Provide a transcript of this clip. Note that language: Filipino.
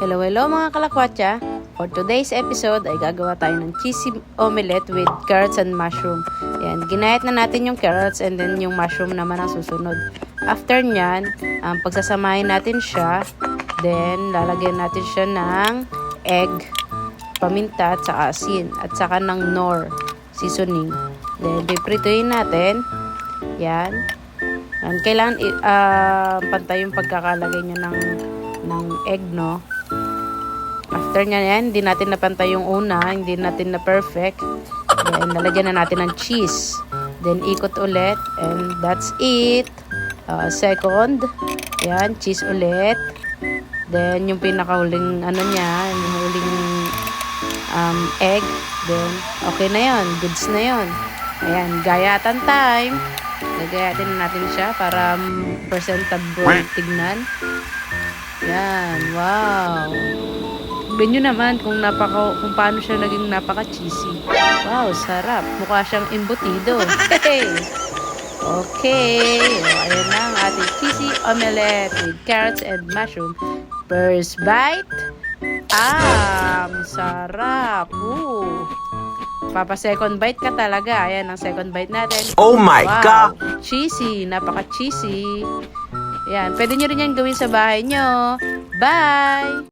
Hello mga kalakwatsa! For today's episode ay gagawa tayo ng cheesy omelette with carrots and mushroom. Ayan, ginayat na natin yung carrots and then yung mushroom naman ang susunod. After nyan, pagsasamahin natin siya, then lalagyan natin siya ng egg, paminta at saka asin at saka ng nor seasoning. Then piprituhin natin. Yan. And kailangan pantay yung pagkakalagay nyo ng egg, no? After nyan yan, hindi natin napantay yung una, hindi natin na perfect. Then, nalagyan na natin ng cheese. Then, ikot ulit. And that's it. Second, yan, cheese ulit. Then, yung pinakahuling, yung huling egg. Then, okay na yon, goods na yon. Ayan, gayatan time. Gagayatin na natin siya para presentable tignan. Yan, wow. Tignan nyo naman kung paano siya naging napaka-cheesy. Wow, sarap. Mukha siyang embutido. Hey! Okay. Ayan na ang ating cheesy omelette with carrots and mushroom. First bite. Sarap. Papa second bite ka talaga. Ayan ang second bite natin. Oh my God! Cheesy. Napaka-cheesy. Ayan. Pwede nyo rin yan gawin sa bahay nyo. Bye!